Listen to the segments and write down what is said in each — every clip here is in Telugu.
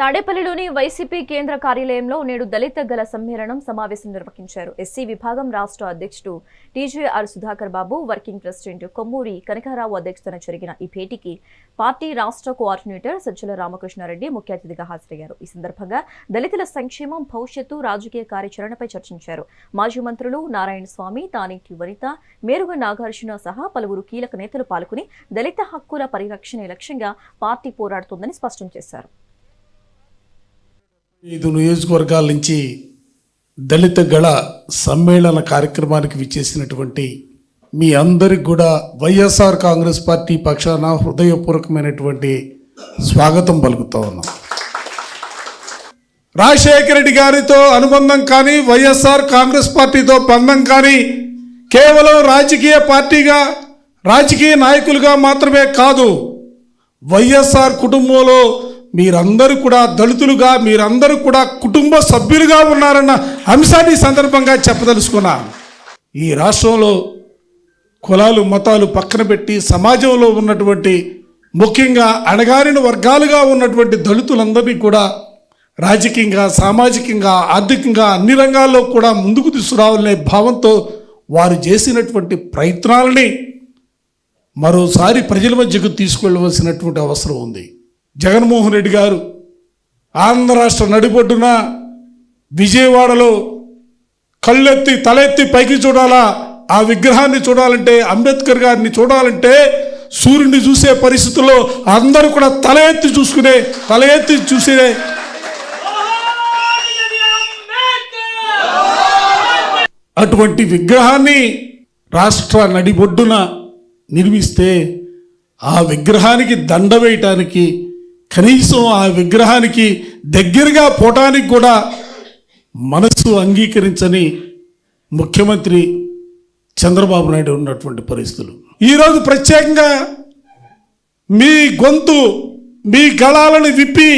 తాడేపల్లిలోని వైసీపీ కేంద్ర కార్యాలయంలో నేడు దళిత గల సమ్మేళనం సమావేశం నిర్వహించారు. ఎస్సీ విభాగం రాష్ట్ర అధ్యక్షుడు టీజేఆర్ సుధాకర్ బాబు, వర్కింగ్ ప్రెసిడెంట్ కొమ్మూరి కనకారావు అధ్యక్షతన జరిగిన ఈ భేటీకి పార్టీ రాష్ట్ర కోఆర్డినేటర్ సజ్జల రామకృష్ణారెడ్డి ముఖ్య అతిథిగా హాజరయ్యారు. ఈ సందర్భంగా దళితుల సంక్షేమం, భవిష్యత్తు, రాజకీయ కార్యాచరణపై చర్చించారు. మాజీ మంత్రులు నారాయణ స్వామి, తానేటి వనిత, మేరుగ నాగార్జున సహా పలువురు కీలక నేతలు పాల్గొని దళిత హక్కుల పరిరక్షణ లక్ష్యంగా పార్టీ పోరాడుతోందని స్పష్టం చేశారు. 5 నియోజకవర్గాల నుంచి దళిత గళ సమ్మేళన కార్యక్రమానికి విచ్చేసినటువంటి మీ అందరికి కూడా వైఎస్ఆర్ కాంగ్రెస్ పార్టీ పక్షాన హృదయపూర్వకమైనటువంటి స్వాగతం పలుకుతా ఉన్నాం. రాజశేఖర రెడ్డి గారితో అనుబంధం కానీ, వైఎస్ఆర్ కాంగ్రెస్ పార్టీతో బంధం కానీ కేవలం రాజకీయ పార్టీగా, రాజకీయ నాయకులుగా మాత్రమే కాదు, వైఎస్ఆర్ కుటుంబంలో మీరందరూ కూడా దళితులుగా, మీరందరూ కూడా కుటుంబ సభ్యులుగా ఉన్నారన్న అంశాన్ని సందర్భంగా చెప్పదలుచుకున్నా. ఈ రాష్ట్రంలో కులాలు, మతాలు పక్కన పెట్టి సమాజంలో ఉన్నటువంటి ముఖ్యంగా అణగారిన వర్గాలుగా ఉన్నటువంటి దళితులందరినీ కూడా రాజకీయంగా, సామాజికంగా, ఆర్థికంగా అన్ని రంగాల్లో కూడా ముందుకు తీసుకురావాలనే భావంతో వారు చేసినటువంటి ప్రయత్నాలని మరోసారి ప్రజల మధ్యకు తీసుకెళ్ళవలసినటువంటి అవసరం ఉంది. జగన్మోహన్ రెడ్డి గారు ఆంధ్ర రాష్ట్ర నడిబొడ్డున విజయవాడలో కళ్ళెత్తి తలెత్తి పైకి చూడాలా, ఆ విగ్రహాన్ని చూడాలంటే, అంబేద్కర్ గారిని చూడాలంటే సూర్యుడిని చూసే పరిస్థితుల్లో అందరూ కూడా తల ఎత్తి చూసే అటువంటి విగ్రహాన్ని రాష్ట్ర నడిబొడ్డున నిర్మిస్తే ఆ విగ్రహానికి దండ వేయటానికి, కనీసం ఆ విగ్రహానికి దగ్గరగా పోవటానికి కూడా మనసు అంగీకరించని ముఖ్యమంత్రి చంద్రబాబు నాయుడు ఉన్నటువంటి పరిస్థితులు. ఈరోజు ప్రత్యేకంగా మీ గొంతు, మీ గళాలను విప్పి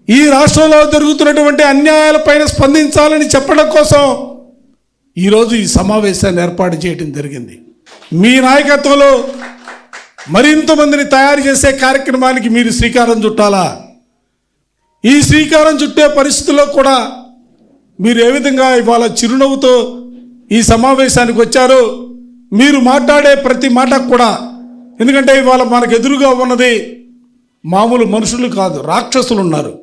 ఈ రాష్ట్రంలో జరుగుతున్నటువంటి అన్యాయాలపైన స్పందించాలని చెప్పడం కోసం ఈరోజు ఈ సమావేశాన్ని ఏర్పాటు చేయడం జరిగింది. మీ నాయకత్వంలో మరింతమందిని తయారు చేసే కార్యక్రమానికి మీరు శ్రీకారం చుట్టాలా? ఈ శ్రీకారం చుట్టే పరిస్థితుల్లో కూడా మీరు ఏ విధంగా ఇవాళ చిరునవ్వుతో ఈ సమావేశానికి వచ్చారో, మీరు మాట్లాడే ప్రతి మాటకు కూడా, ఎందుకంటే ఇవాళ మనకు ఎదురుగా ఉన్నది మామూలు మనుషులు కాదు, రాక్షసులు ఉన్నారు.